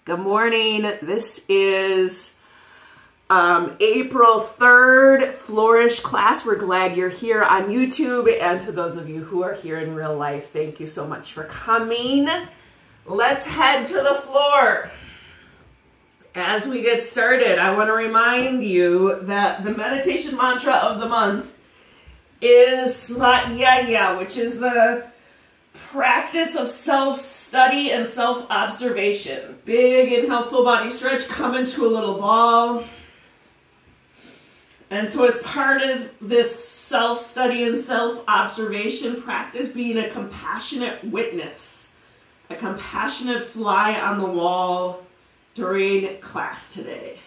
Good morning. This is April 3rd, Flourish class. We're glad you're here on YouTube, and to those of you who are here in real life, thank you so much for coming. Let's head to the floor. As we get started, I want to remind you that the meditation mantra of the month is Svadhyaya, which is the practice of self-study and self-observation. Big inhale, full body stretch, come into a little ball. And so as part of this self-study and self-observation practice, being a compassionate witness, a compassionate fly on the wall during class today.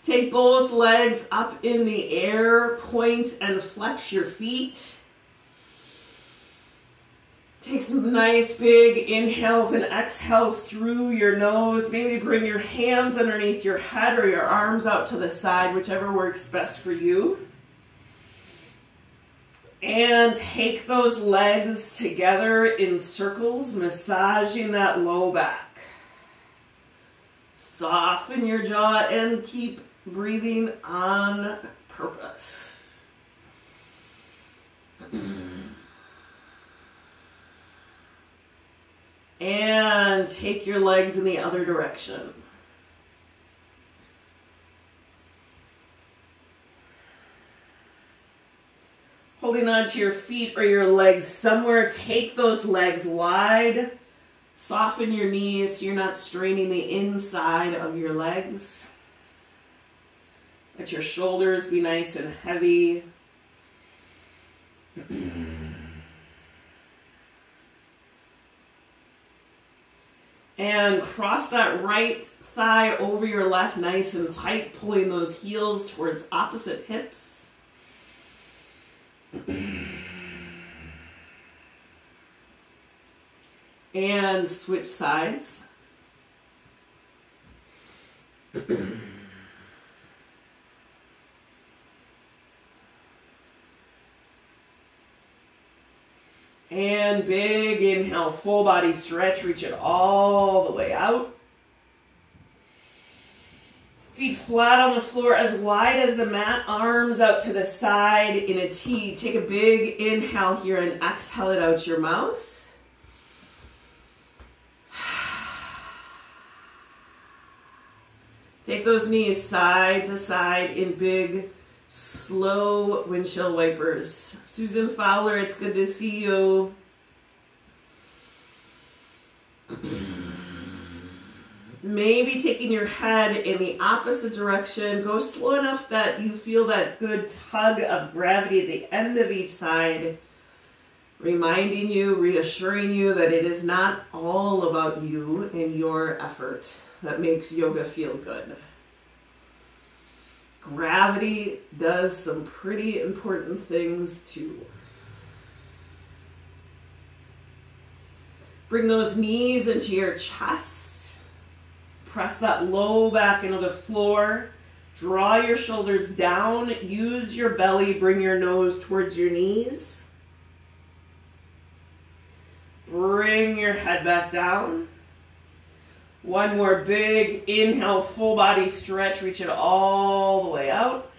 Take both legs up in the air, point and flex your feet. Take some nice big inhales and exhales through your nose. Maybe bring your hands underneath your head or your arms out to the side, whichever works best for you. And take those legs together in circles, massaging that low back. Soften your jaw and keep breathing on purpose. And take your legs in the other direction. Holding on to your feet or your legs somewhere, take those legs wide. Soften your knees so you're not straining the inside of your legs. Let your shoulders be nice and heavy. And cross that right thigh over your left nice and tight, pulling those heels towards opposite hips. And switch sides. And big inhale, full body stretch, reach it all the way out. Feet flat on the floor, as wide as the mat, arms out to the side in a T. Take a big inhale here and exhale it out your mouth. Take those knees side to side in big, slow windshield wipers. Susan Fowler, it's good to see you. Maybe taking your head in the opposite direction. Go slow enough that you feel that good tug of gravity at the end of each side, reminding you, reassuring you that it is not all about you and your effort that makes yoga feel good. Gravity does some pretty important things too. Bring those knees into your chest. Press that low back into the floor. Draw your shoulders down. Use your belly. Bring your nose towards your knees. Bring your head back down. One more big inhale, full body stretch, reach it all the way out.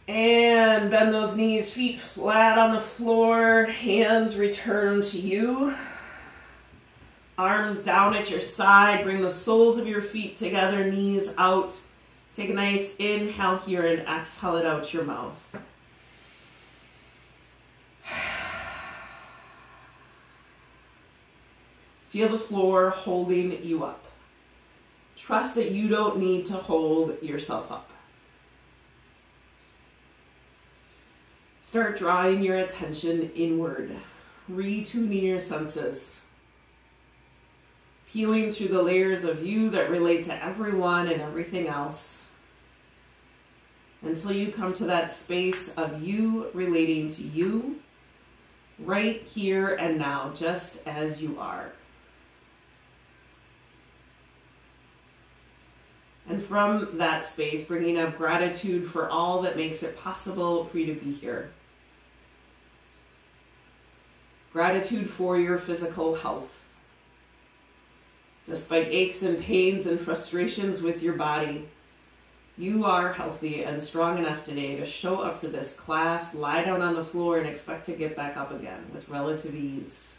And bend those knees, feet flat on the floor, hands return to you. Arms down at your side, bring the soles of your feet together, knees out. Take a nice inhale here and exhale it out your mouth. Feel the floor holding you up. Trust that you don't need to hold yourself up. Start drawing your attention inward, retuning your senses, peeling through the layers of you that relate to everyone and everything else, until you come to that space of you relating to you, right here and now, just as you are. And from that space, bringing up gratitude for all that makes it possible for you to be here. Gratitude for your physical health. Despite aches and pains and frustrations with your body, you are healthy and strong enough today to show up for this class, lie down on the floor, and expect to get back up again with relative ease.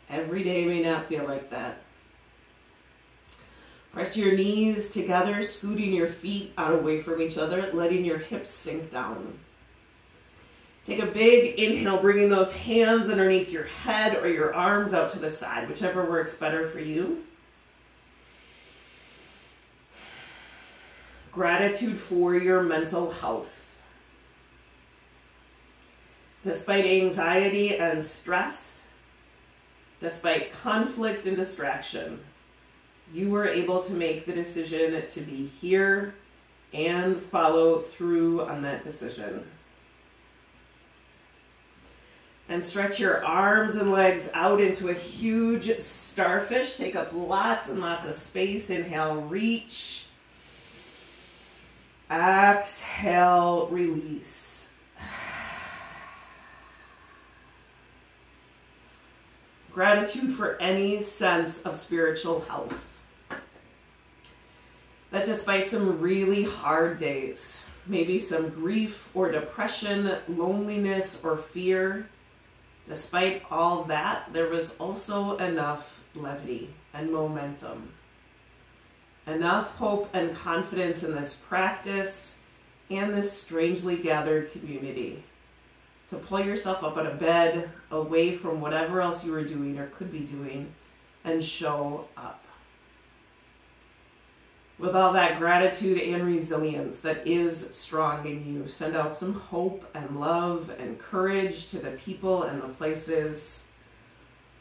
Every day may not feel like that. Press your knees together, scooting your feet out away from each other, letting your hips sink down. Take a big inhale, bringing those hands underneath your head or your arms out to the side, whichever works better for you. Gratitude for your mental health. Despite anxiety and stress, despite conflict and distraction, you were able to make the decision to be here and follow through on that decision. And stretch your arms and legs out into a huge starfish. Take up lots and lots of space. Inhale, reach. Exhale, release. Gratitude for any sense of spiritual health. That despite some really hard days, maybe some grief or depression, loneliness or fear, despite all that, there was also enough levity and momentum. Enough hope and confidence in this practice and this strangely gathered community to pull yourself up out of bed, away from whatever else you were doing or could be doing, and show up. With all that gratitude and resilience that is strong in you, send out some hope and love and courage to the people and the places,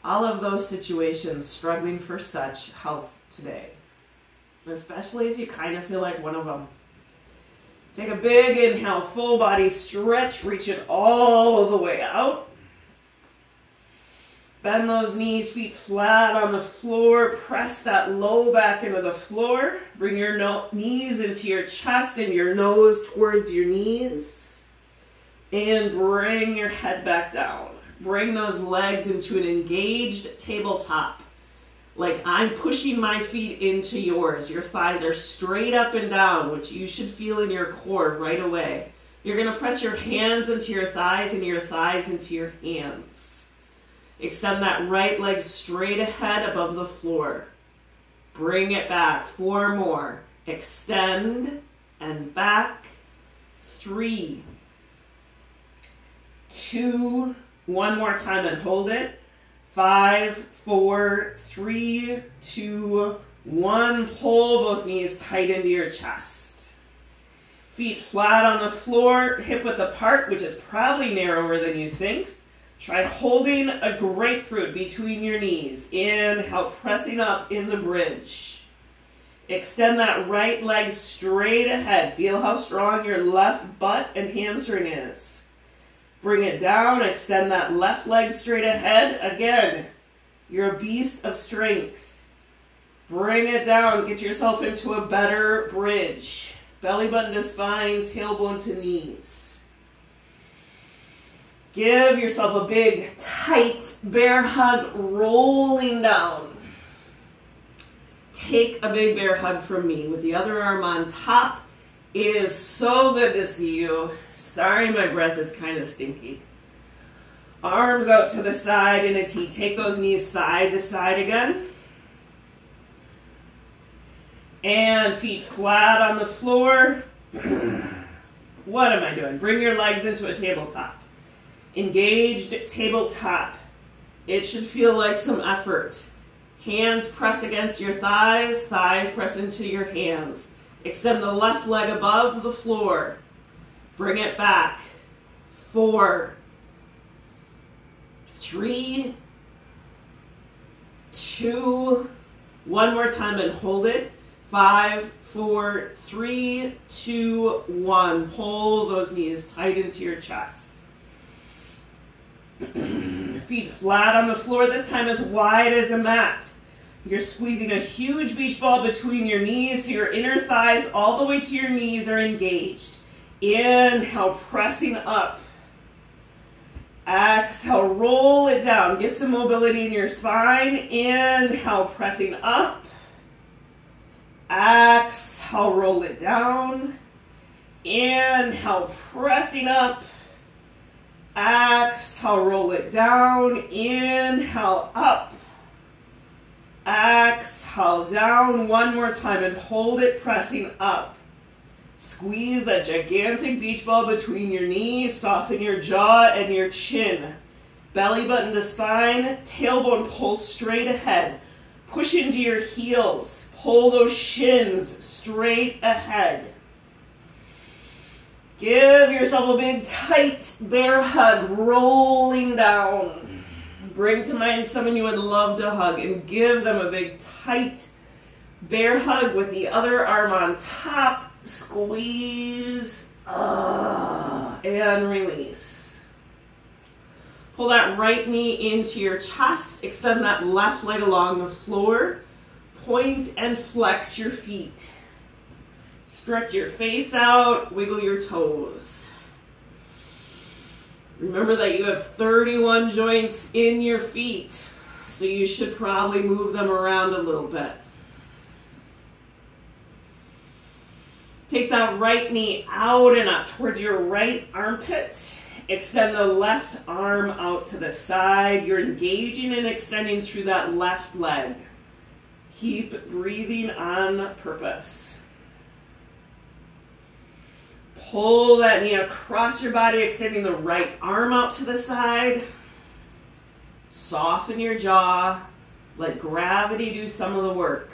all of those situations struggling for such health today. Especially if you kind of feel like one of them. Take a big inhale, full body stretch, reach it all the way out. Bend those knees, feet flat on the floor. Press that low back into the floor. Bring your knees into your chest and your nose towards your knees. And bring your head back down. Bring those legs into an engaged tabletop. Like I'm pushing my feet into yours. Your thighs are straight up and down, which you should feel in your core right away. You're going to press your hands into your thighs and your thighs into your hands. Extend that right leg straight ahead above the floor. Bring it back. 4 more. Extend and back. 3, 2, 1 more time and hold it. 5, 4, 3, 2, 1. Pull both knees tight into your chest. Feet flat on the floor, hip width apart, which is probably narrower than you think. Try holding a grapefruit between your knees. Inhale, pressing up in the bridge. Extend that right leg straight ahead. Feel how strong your left butt and hamstring is. Bring it down, extend that left leg straight ahead. Again, you're a beast of strength. Bring it down, get yourself into a better bridge. Belly button to spine, tailbone to knees. Give yourself a big, tight bear hug, rolling down. Take a big bear hug from me with the other arm on top. It is so good to see you. Sorry, my breath is kind of stinky. Arms out to the side in a T. Take those knees side to side again. And feet flat on the floor. What am I doing? Bring your legs into a tabletop. Engaged tabletop. It should feel like some effort. Hands press against your thighs. Thighs press into your hands. Extend the left leg above the floor. Bring it back. 4, 3, 2, 1 more time and hold it. 5, 4, 3, 2, 1. Pull those knees tight into your chest. Feet flat on the floor, this time as wide as a mat. You're squeezing a huge beach ball between your knees, so your inner thighs all the way to your knees are engaged. Inhale, pressing up. Exhale, roll it down. Get some mobility in your spine. Inhale, pressing up. Exhale, roll it down. Inhale, pressing up. Exhale, roll it down. Inhale, up. Exhale, down. One more time and hold it, pressing up. Squeeze that gigantic beach ball between your knees. Soften your jaw and your chin. Belly button to spine. Tailbone pulls straight ahead. Push into your heels. Pull those shins straight ahead. Give yourself a big, tight bear hug, rolling down. Bring to mind someone you would love to hug and give them a big, tight bear hug with the other arm on top. Squeeze, and release. Pull that right knee into your chest. Extend that left leg along the floor. Point and flex your feet. Stretch your face out, wiggle your toes. Remember that you have 31 joints in your feet, so you should probably move them around a little bit. Take that right knee out and up towards your right armpit. Extend the left arm out to the side. You're engaging and extending through that left leg. Keep breathing on purpose. Pull that knee across your body, extending the right arm out to the side. Soften your jaw. Let gravity do some of the work.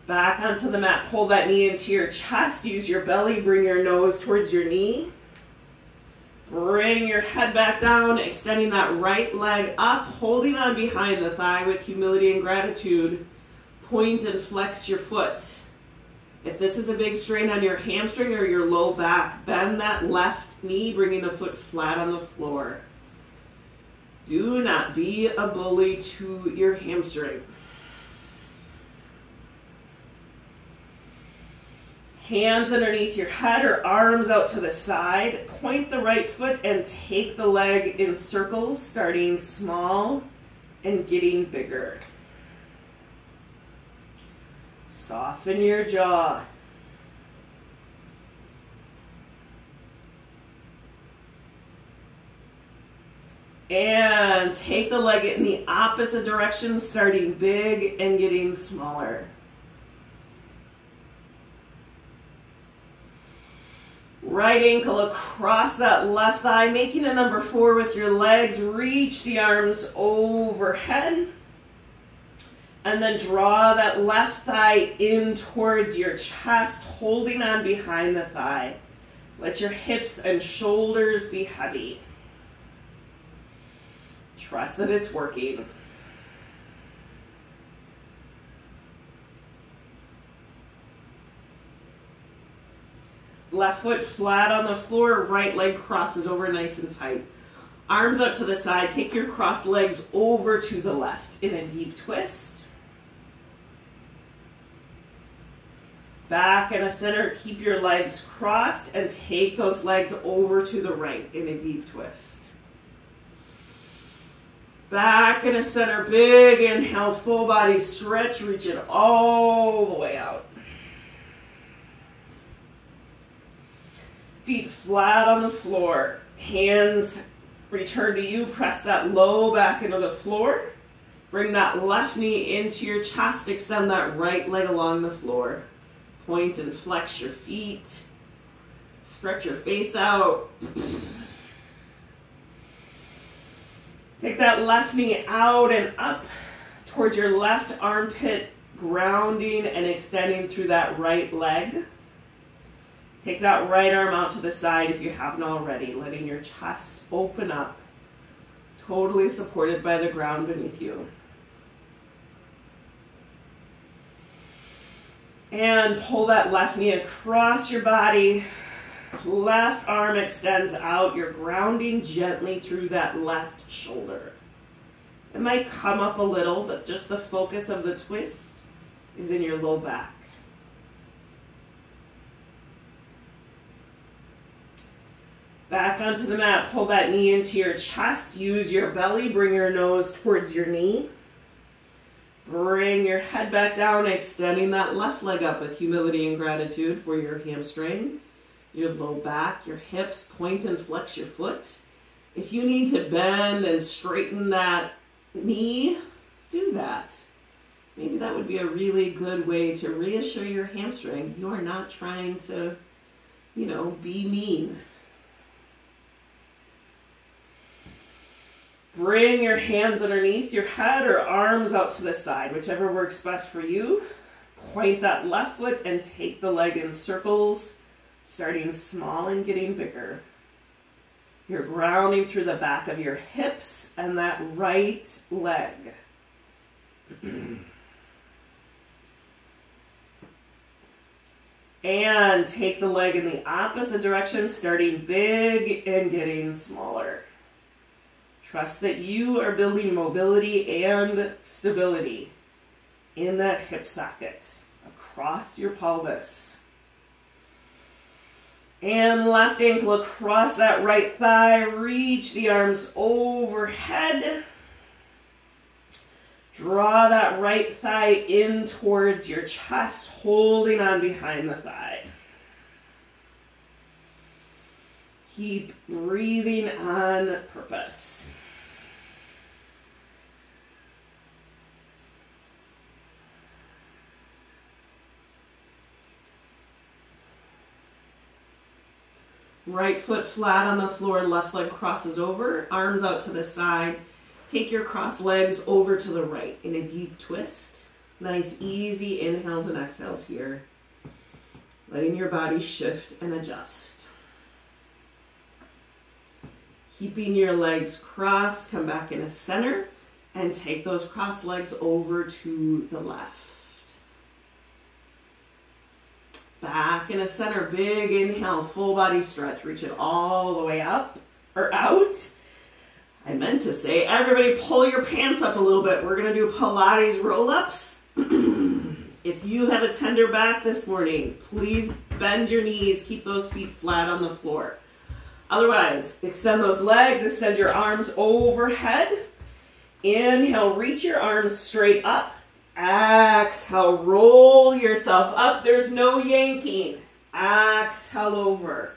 Back onto the mat. Pull that knee into your chest. Use your belly. Bring your nose towards your knee. Bring your head back down, extending that right leg up, holding on behind the thigh with humility and gratitude. Point and flex your foot. If this is a big strain on your hamstring or your low back, bend that left knee, bringing the foot flat on the floor. Do not be a bully to your hamstring. Hands underneath your head or arms out to the side. Point the right foot and take the leg in circles, starting small and getting bigger. Soften your jaw. And take the leg in the opposite direction, starting big and getting smaller. Right ankle across that left thigh, making a number 4 with your legs. Reach the arms overhead. And then draw that left thigh in towards your chest, holding on behind the thigh. Let your hips and shoulders be heavy. Trust that it's working. Left foot flat on the floor, right leg crosses over nice and tight. Arms up to the side, take your crossed legs over to the left in a deep twist. Back in a center, keep your legs crossed and take those legs over to the right in a deep twist. Back in a center, big inhale, full body stretch, reach it all the way out. Feet flat on the floor. Hands return to you. Press that low back into the floor. Bring that left knee into your chest. Extend that right leg along the floor. Point and flex your feet. Stretch your face out. Take that left knee out and up towards your left armpit, grounding and extending through that right leg. Take that right arm out to the side if you haven't already, letting your chest open up, totally supported by the ground beneath you. And pull that left knee across your body. Left arm extends out. You're grounding gently through that left shoulder. It might come up a little, but just the focus of the twist is in your low back. Back onto the mat, pull that knee into your chest, use your belly, bring your nose towards your knee. Bring your head back down, extending that left leg up with humility and gratitude for your hamstring, your low back, your hips, point and flex your foot. If you need to bend and straighten that knee, do that. Maybe that would be a really good way to reassure your hamstring you are not trying to, be mean. Bring your hands underneath your head or arms out to the side, whichever works best for you. Point that left foot and take the leg in circles, starting small and getting bigger. You're grounding through the back of your hips and that right leg. And take the leg in the opposite direction, starting big and getting smaller. Trust that you are building mobility and stability in that hip socket across your pelvis. And left ankle across that right thigh. Reach the arms overhead. Draw that right thigh in towards your chest, holding on behind the thigh. Keep breathing on purpose. Right foot flat on the floor, left leg crosses over, arms out to the side. Take your crossed legs over to the right in a deep twist. Nice, easy inhales and exhales here. Letting your body shift and adjust. Keeping your legs crossed, come back in a center and take those crossed legs over to the left. Back in a center, big inhale, full body stretch. Reach it all the way up or out. I meant to say, everybody pull your pants up a little bit. We're gonna do Pilates roll-ups. If you have a tender back this morning, please bend your knees, keep those feet flat on the floor. Otherwise, extend those legs, extend your arms overhead. Inhale, reach your arms straight up. Exhale, roll yourself up. There's no yanking. Exhale over.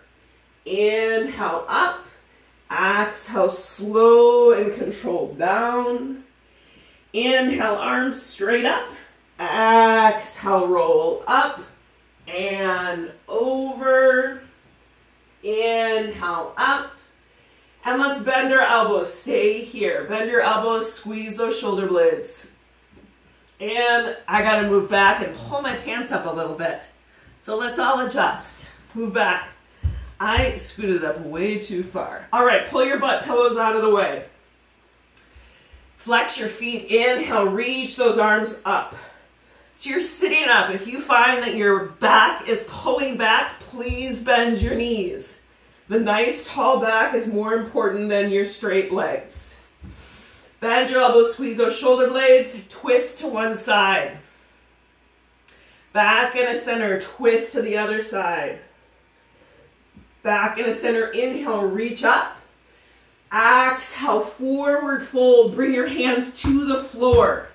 Inhale up. Exhale, slow and controlled down. Inhale, arms straight up. Exhale, roll up and over. Inhale, up. And let's bend our elbows. Stay here. Bend your elbows, squeeze those shoulder blades. And I gotta move back and pull my pants up a little bit. So let's all adjust. Move back. I scooted up way too far. All right, pull your butt pillows out of the way. Flex your feet. Inhale, reach those arms up. So you're sitting up. If you find that your back is pulling back, please bend your knees. The nice tall back is more important than your straight legs. Bend your elbows, squeeze those shoulder blades, twist to one side. Back in a center, twist to the other side. Back in a center, inhale, reach up. Exhale, forward fold, bring your hands to the floor.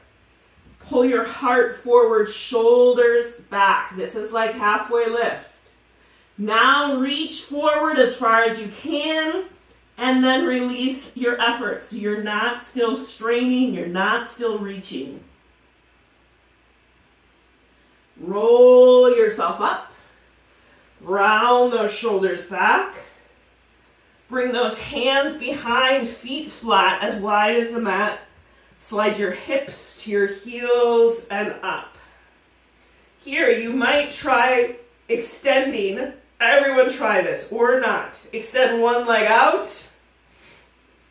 Pull your heart forward, shoulders back. This is like halfway lift. Now reach forward as far as you can. And then release your effort. So you're not still straining, you're not still reaching. Roll yourself up. Round those shoulders back. Bring those hands behind, feet flat, as wide as the mat. Slide your hips to your heels and up. Here, you might try extending. Everyone try this, or not. Extend one leg out,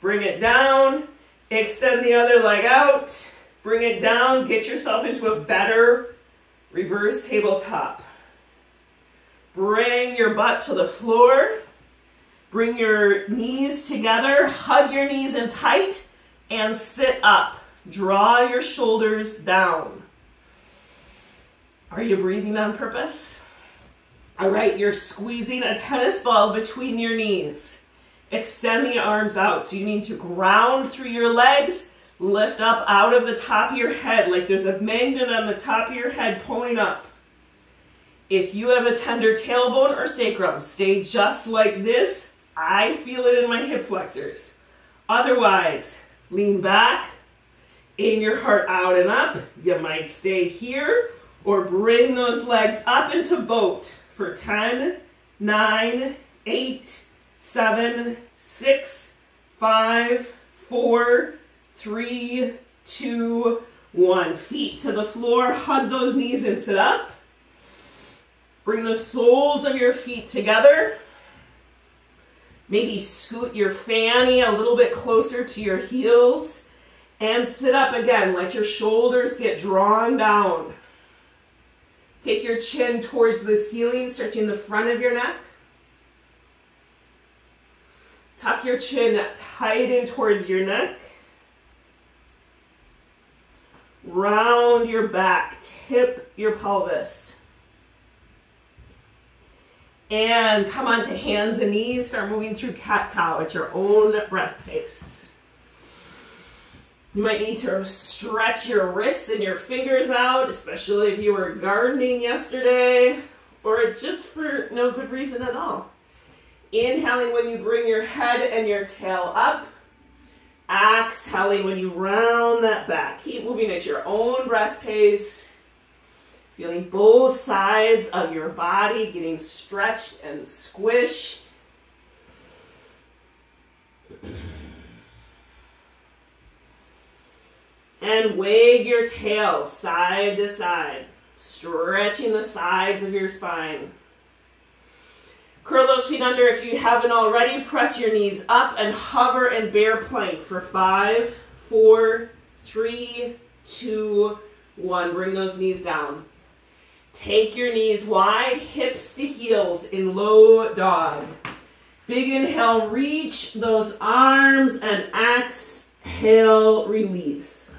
bring it down, extend the other leg out, bring it down, get yourself into a better reverse tabletop. Bring your butt to the floor, bring your knees together, hug your knees in tight, and sit up. Draw your shoulders down. Are you breathing on purpose? All right, you're squeezing a tennis ball between your knees. Extend the arms out. So you need to ground through your legs, lift up out of the top of your head like there's a magnet on the top of your head pulling up. If you have a tender tailbone or sacrum, stay just like this. I feel it in my hip flexors. Otherwise, lean back, aim your heart out and up. You might stay here or bring those legs up into boat for 10, 9, 8, 7, 6, 5, 4, 3, 2, 1. Feet to the floor, hug those knees and sit up. Bring the soles of your feet together. Maybe scoot your fanny a little bit closer to your heels and sit up again. Let your shoulders get drawn down. Take your chin towards the ceiling, stretching the front of your neck. Tuck your chin tight in towards your neck. Round your back, tip your pelvis. And come onto hands and knees. Start moving through cat-cow at your own breath pace. You might need to stretch your wrists and your fingers out, especially if you were gardening yesterday, or just for no good reason at all. Inhaling when you bring your head and your tail up. Exhaling when you round that back. Keep moving at your own breath pace. Feeling both sides of your body getting stretched and squished. And wag your tail side to side, stretching the sides of your spine. Curl those feet under if you haven't already. Press your knees up and hover in bear plank for 5, 4, 3, 2, 1. Bring those knees down. Take your knees wide, hips to heels in low dog. Big inhale, reach those arms, and exhale, release.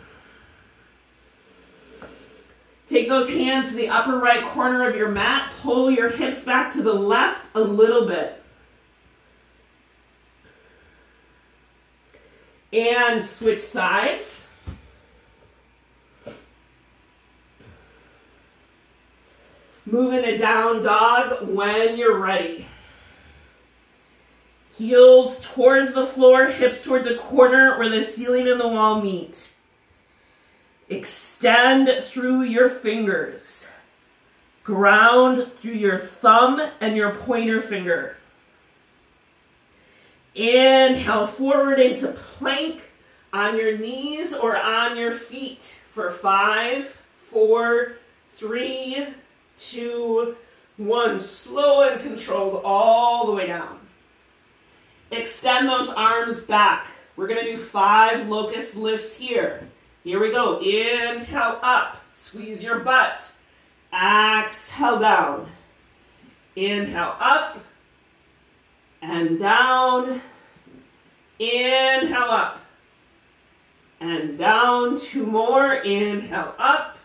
Take those hands to the upper right corner of your mat. Pull your hips back to the left a little bit. And switch sides. Move into down dog when you're ready. Heels towards the floor, hips towards a corner where the ceiling and the wall meet. Extend through your fingers. Ground through your thumb and your pointer finger. Inhale forward into plank on your knees or on your feet for 5, 4, 3, 2, 1. Slow and controlled all the way down. Extend those arms back. We're going to do 5 locust lifts here. Here we go. Inhale up. Squeeze your butt. Exhale down. Inhale up and down. Inhale up and down. 2 more. Inhale up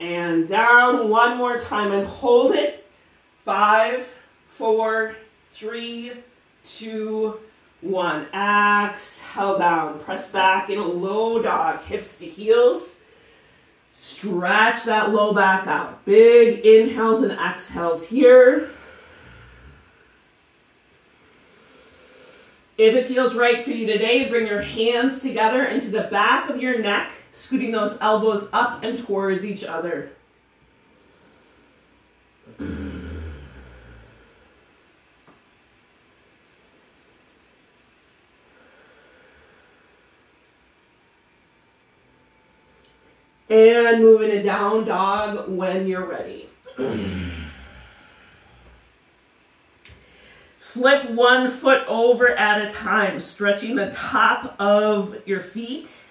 and down. 1 more time and hold it. 5, 4, 3, 2, 1. Exhale down. Press back in a low dog. Hips to heels. Stretch that low back out. Big inhales and exhales here. If it feels right for you today, bring your hands together into the back of your neck, scooting those elbows up and towards each other. And move into down dog when you're ready. Flip 1 foot over at a time, stretching the top of your feet.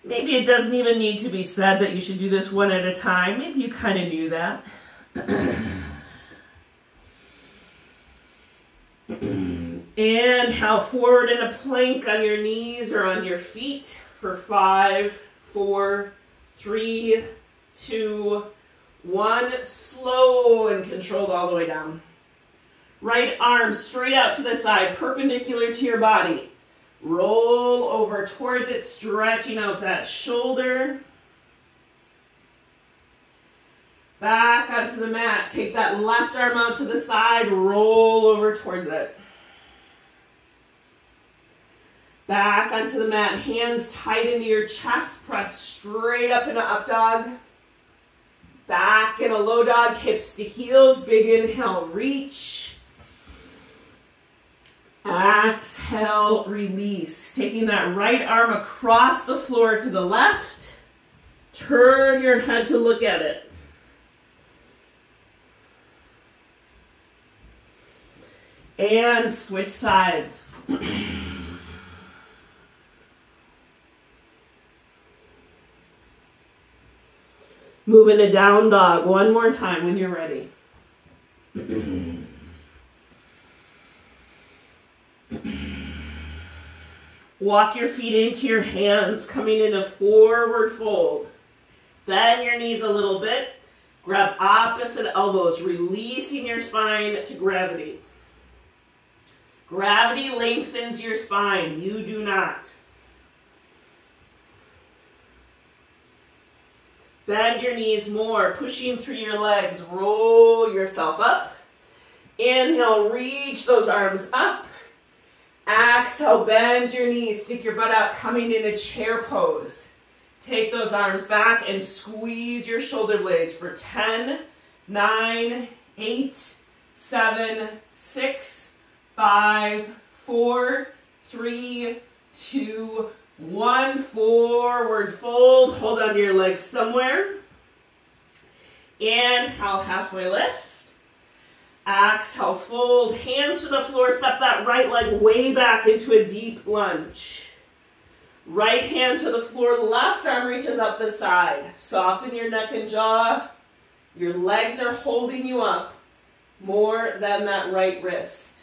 Maybe it doesn't even need to be said that you should do this one at a time. Maybe you kind of knew that. Inhale forward in a plank on your knees or on your feet for 5, 4, 3, 2, 1. Slow and controlled all the way down. Right arm straight out to the side, perpendicular to your body. Roll over towards it, stretching out that shoulder. Back onto the mat. Take that left arm out to the side, roll over towards it. Back onto the mat, hands tight into your chest, press straight up into up dog. Back in a low dog, hips to heels, big inhale, reach. Exhale, release. Taking that right arm across the floor to the left. Turn your head to look at it. And switch sides. Move into down dog one more time when you're ready. Walk your feet into your hands, coming into forward fold. Bend your knees a little bit. Grab opposite elbows, releasing your spine to gravity. Gravity lengthens your spine. You do not. Bend your knees more, pushing through your legs. Roll yourself up. Inhale, reach those arms up. Exhale, bend your knees, stick your butt out, coming into chair pose. Take those arms back and squeeze your shoulder blades for 10, 9, 8, 7, 6, 5, 4, 3, 2, 1. Forward fold. Hold onto your legs somewhere. Inhale, halfway lift. Exhale, fold. Hands to the floor. Step that right leg way back into a deep lunge. Right hand to the floor. Left arm reaches up the side. Soften your neck and jaw. Your legs are holding you up more than that right wrist.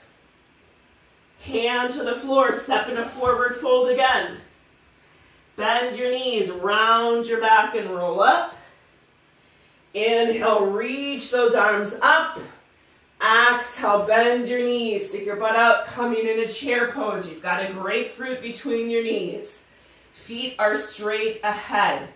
Hand to the floor. Step in a forward fold again. Bend your knees, round your back and roll up. Inhale, reach those arms up. Exhale, bend your knees, stick your butt out, coming in a chair pose. You've got a grapefruit between your knees. Feet are straight ahead.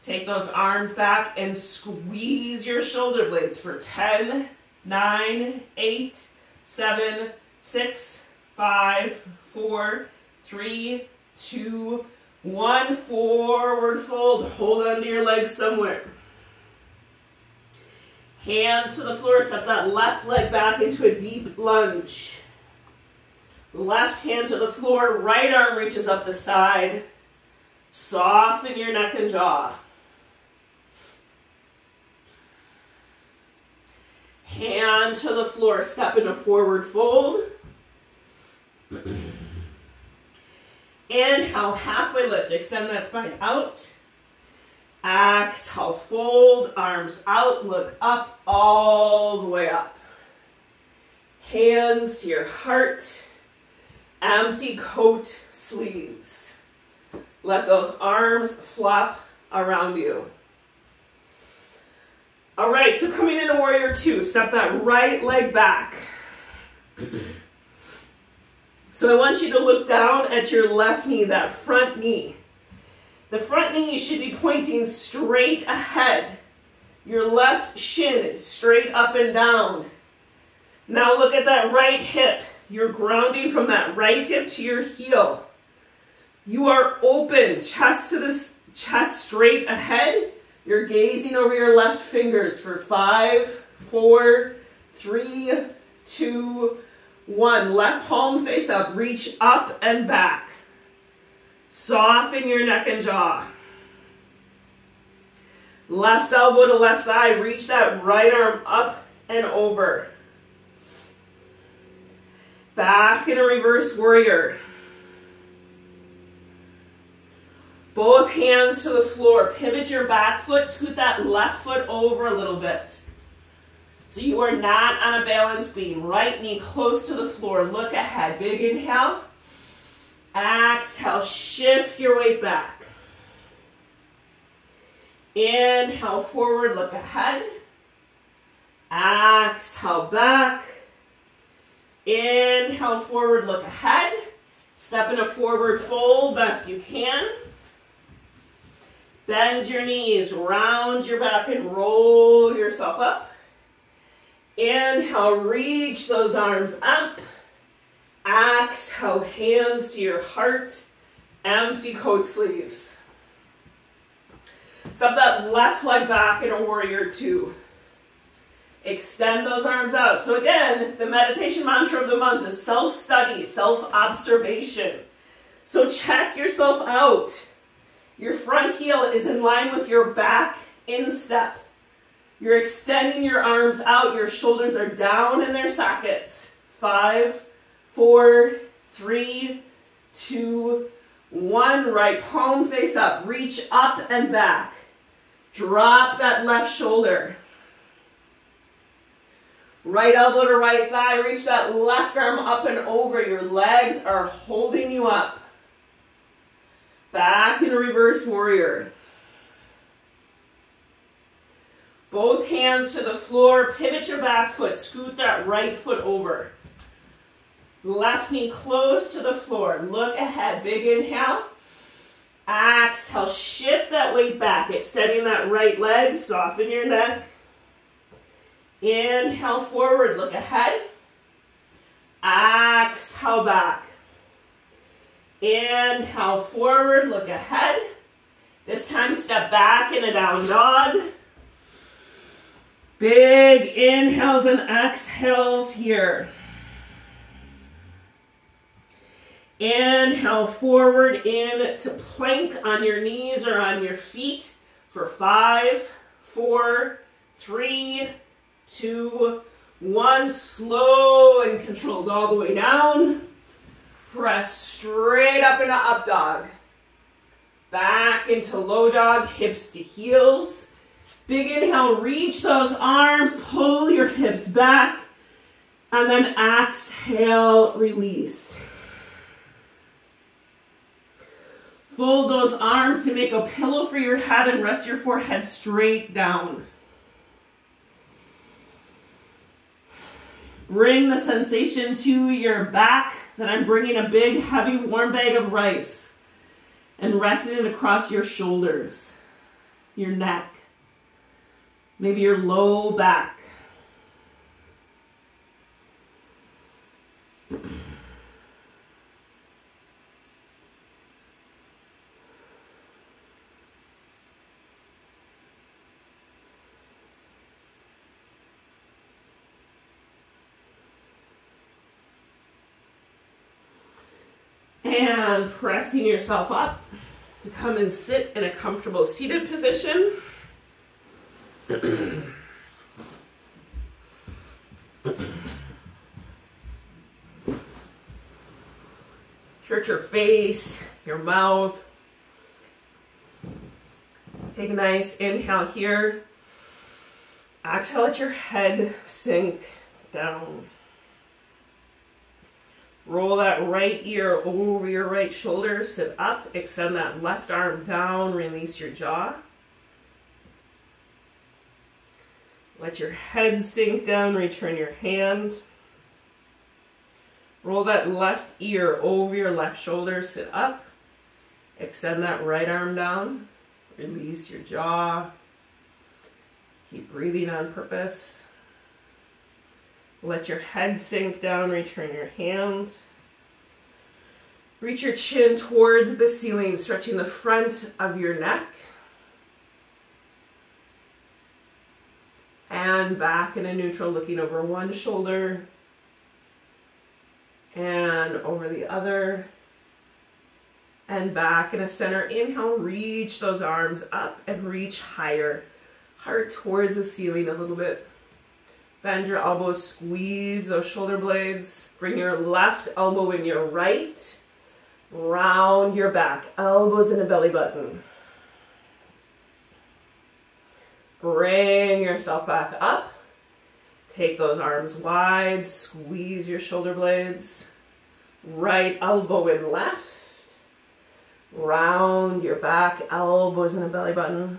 Take those arms back and squeeze your shoulder blades for 10, 9, 8, 7, 6, 5, 4, 3, 2, 1. Forward fold. Hold onto your legs somewhere. Hands to the floor. Step that left leg back into a deep lunge. Left hand to the floor. Right arm reaches up the side. Soften your neck and jaw. Hand to the floor. Step in a forward fold. Inhale, halfway lift. Extend that spine out. Exhale, fold, arms out, look up, all the way up. Hands to your heart. Empty coat sleeves. Let those arms flop around you. All right, so coming into warrior two, step that right leg back. So I want you to look down at your left knee, that front knee. The front knee should be pointing straight ahead. Your left shin is straight up and down. Now look at that right hip. You're grounding from that right hip to your heel. You are open, chest to the chest straight ahead. You're gazing over your left fingers for 5, 4, 3, 2, 1. Left palm face up. Reach up and back. Soften your neck and jaw. Left elbow to left thigh. Reach that right arm up and over. Back in a reverse warrior. Both hands to the floor. Pivot your back foot. Scoot that left foot over a little bit. So you are not on a balance beam. Right knee close to the floor. Look ahead. Big inhale. Exhale. Shift your weight back. Inhale forward. Look ahead. Exhale back. Inhale, forward, look ahead. Step in a forward fold, best you can. Bend your knees, round your back, and roll yourself up. Inhale, reach those arms up. Exhale, hands to your heart. Empty coat sleeves. Step that left leg back in a warrior two. Extend those arms out. So again, the meditation mantra of the month is self-study, self-observation. So check yourself out. Your front heel is in line with your back instep. You're extending your arms out. Your shoulders are down in their sockets. 5, 4, 3, 2, 1. Right palm face up. Reach up and back. Drop that left shoulder. Right elbow to right thigh, reach that left arm up and over. Your legs are holding you up. Back in a reverse warrior. Both hands to the floor, pivot your back foot, scoot that right foot over. Left knee close to the floor, look ahead, big inhale. Exhale, shift that weight back, extending that right leg, soften your neck. Inhale, forward, look ahead. Exhale, back. Inhale, forward, look ahead. This time, step back in a down dog. Big inhales and exhales here. Inhale, forward into plank on your knees or on your feet for 5, 4, 3, 2, 1. Slow and controlled all the way down. Press straight up into up dog. Back into low dog, hips to heels. Big inhale, reach those arms, pull your hips back. And then exhale, release. Fold those arms to make a pillow for your head and rest your forehead straight down. Bring the sensation to your back that I'm bringing a big, heavy, warm bag of rice and resting it across your shoulders, your neck, maybe your low back. And pressing yourself up to come and sit in a comfortable seated position. Stretch your face, your mouth. Take a nice inhale here. Exhale, let your head sink down. Roll that right ear over your right shoulder, sit up, extend that left arm down, release your jaw. Let your head sink down, return your hand. Roll that left ear over your left shoulder, sit up, extend that right arm down, release your jaw. Keep breathing on purpose. Let your head sink down, return your hands. Reach your chin towards the ceiling, stretching the front of your neck. And back in a neutral, looking over one shoulder and over the other. And back in a center. Inhale, reach those arms up and reach higher. Heart towards the ceiling a little bit. Bend your elbows, squeeze those shoulder blades. Bring your left elbow in your right. Round your back, elbows in a belly button. Bring yourself back up. Take those arms wide, squeeze your shoulder blades. Right elbow in left. Round your back, elbows in a belly button.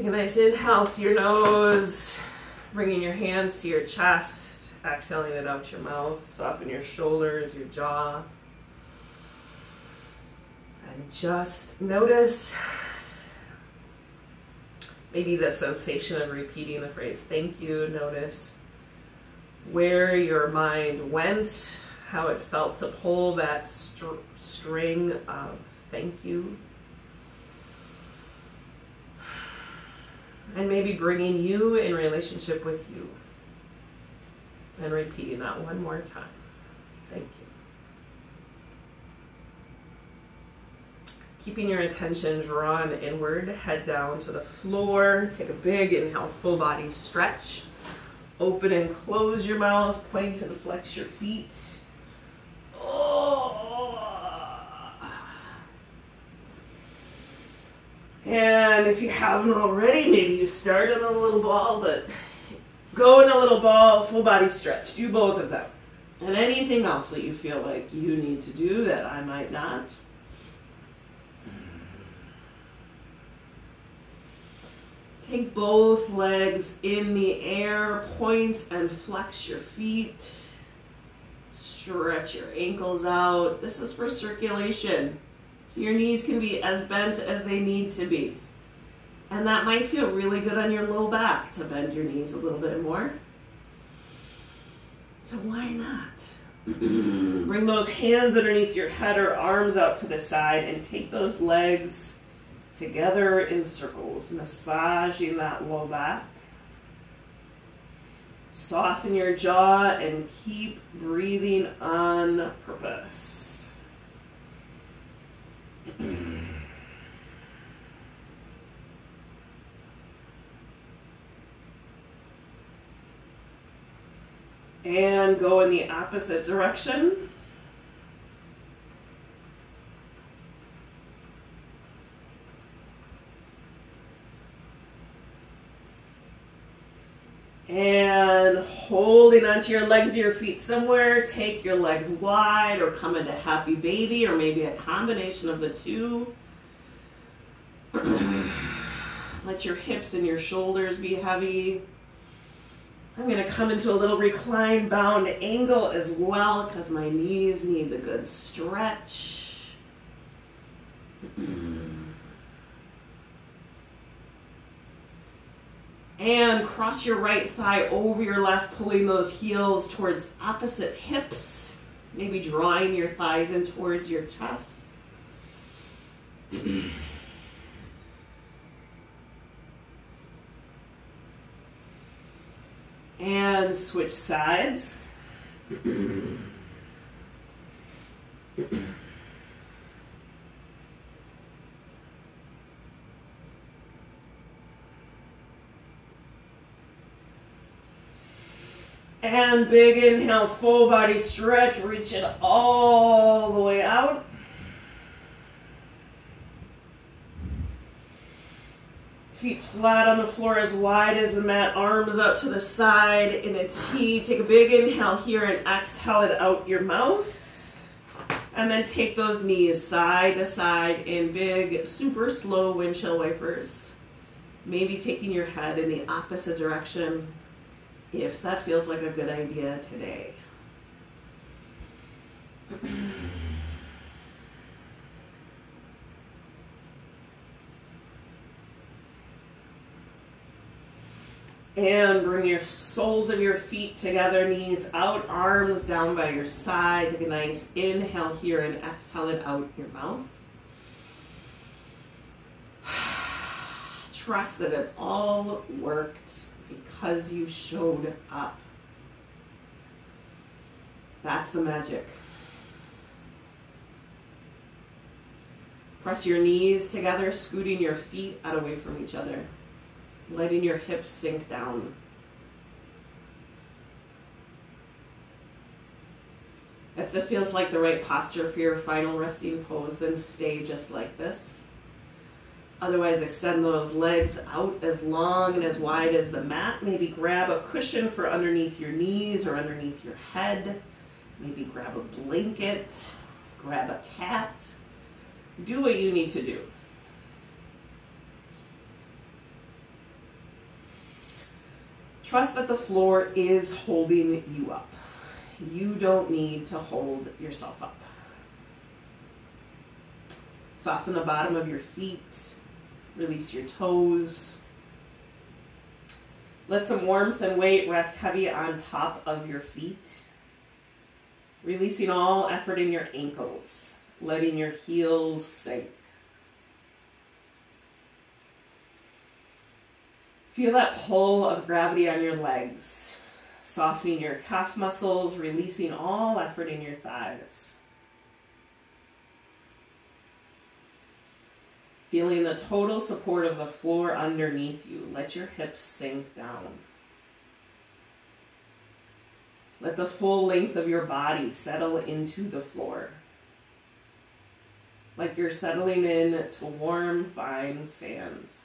Take a nice inhale through your nose, bringing your hands to your chest. exhaling it out your mouth. Soften your shoulders, your jaw. And just notice maybe the sensation of repeating the phrase thank you. Notice where your mind went, how it felt to pull that string of thank you. And maybe bringing you in relationship with you. And repeating that one more time. Thank you. Keeping your attention drawn inward, head down to the floor. Take a big inhale, full body stretch. Open and close your mouth, point and flex your feet. And if you haven't already, maybe you start in a little ball, but go in a little ball, full body stretch. Do both of them. And anything else that you feel like you need to do that I might not. Take both legs in the air, point and flex your feet. Stretch your ankles out. This is for circulation. So your knees can be as bent as they need to be. And that might feel really good on your low back to bend your knees a little bit more. So why not? Bring those hands underneath your head or arms out to the side and take those legs together in circles, massaging that low back. Soften your jaw and keep breathing on purpose. And go in the opposite direction. And holding onto your legs or your feet somewhere, take your legs wide or come into happy baby or maybe a combination of the two. Let your hips and your shoulders be heavy. I'm going to come into a little reclined bound angle as well because my knees need the good stretch. And cross your right thigh over your left, pulling those heels towards opposite hips. Maybe drawing your thighs in towards your chest. And switch sides. And big inhale, full body stretch, reach it all the way out. Feet flat on the floor as wide as the mat, arms out to the side in a T. Take a big inhale here and exhale it out your mouth. And then take those knees side to side in big, super slow windshield wipers. Maybe taking your head in the opposite direction if that feels like a good idea today. And bring your soles of your feet together, knees out, arms down by your side. Take a nice inhale here and exhale it out your mouth. Trust that it all worked because you showed up. That's the magic. Press your knees together, scooting your feet out away from each other. Letting your hips sink down. If this feels like the right posture for your final resting pose, then stay just like this. Otherwise, extend those legs out as long and as wide as the mat. Maybe grab a cushion for underneath your knees or underneath your head. Maybe grab a blanket, grab a cat. Do what you need to do. Trust that the floor is holding you up. You don't need to hold yourself up. Soften the bottom of your feet. Release your toes. Let some warmth and weight rest heavy on top of your feet. Releasing all effort in your ankles. Letting your heels sink. Feel that pull of gravity on your legs. Softening your calf muscles. Releasing all effort in your thighs. Feeling the total support of the floor underneath you. Let your hips sink down. Let the full length of your body settle into the floor. Like you're settling in to warm, fine sands.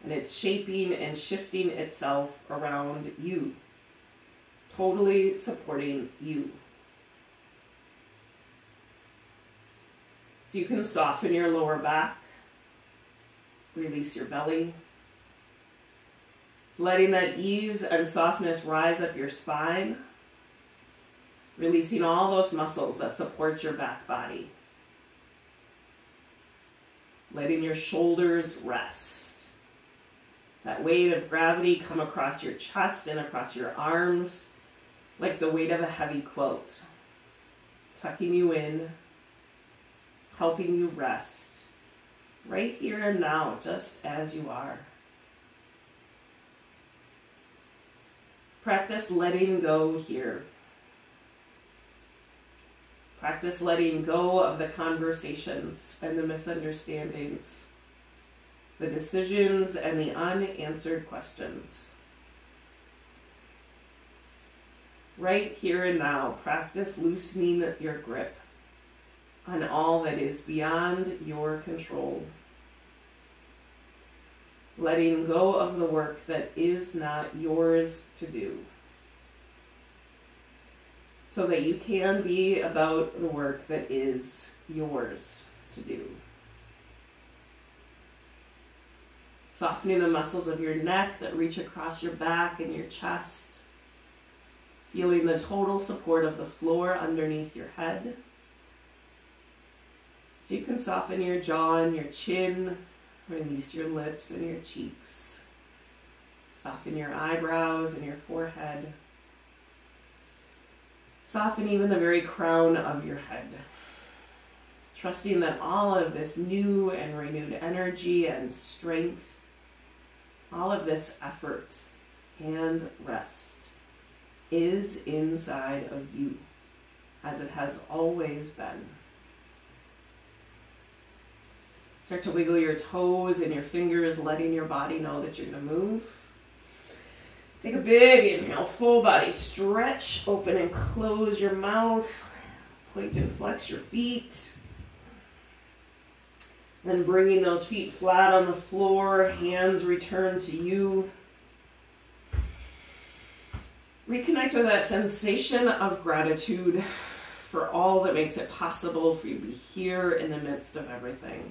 And it's shaping and shifting itself around you. Totally supporting you. So you can soften your lower back, release your belly, letting that ease and softness rise up your spine, releasing all those muscles that support your back body, letting your shoulders rest. That weight of gravity come across your chest and across your arms like the weight of a heavy quilt, tucking you in, helping you rest right here and now, just as you are. Practice letting go here. Practice letting go of the conversations and the misunderstandings, the decisions and the unanswered questions. Right here and now, practice loosening your grip on all that is beyond your control. Letting go of the work that is not yours to do, so that you can be about the work that is yours to do. Softening the muscles of your neck that reach across your back and your chest. Feeling the total support of the floor underneath your head. So you can soften your jaw and your chin, release your lips and your cheeks. Soften your eyebrows and your forehead. Soften even the very crown of your head. Trusting that all of this new and renewed energy and strength, all of this effort and rest is inside of you, as it has always been. Start to wiggle your toes and your fingers, letting your body know that you're going to move. Take a big inhale, full body stretch, open and close your mouth, point and flex your feet. Then bringing those feet flat on the floor, hands return to you. Reconnect with that sensation of gratitude for all that makes it possible for you to be here in the midst of everything.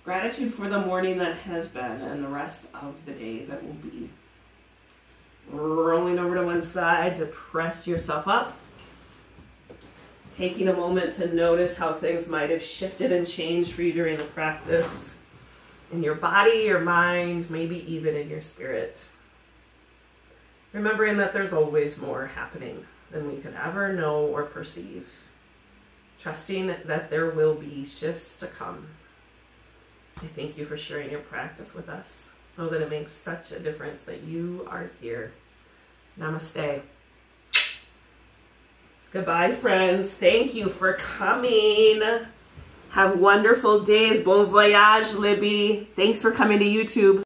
Gratitude for the morning that has been and the rest of the day that will be. Rolling over to one side to press yourself up. Taking a moment to notice how things might have shifted and changed for you during the practice. In your body, your mind, maybe even in your spirit. Remembering that there's always more happening than we could ever know or perceive. Trusting that there will be shifts to come. I thank you for sharing your practice with us. Know that it makes such a difference that you are here. Namaste. Goodbye, friends. Thank you for coming. Have wonderful days. Bon voyage, Libby. Thanks for coming to YouTube.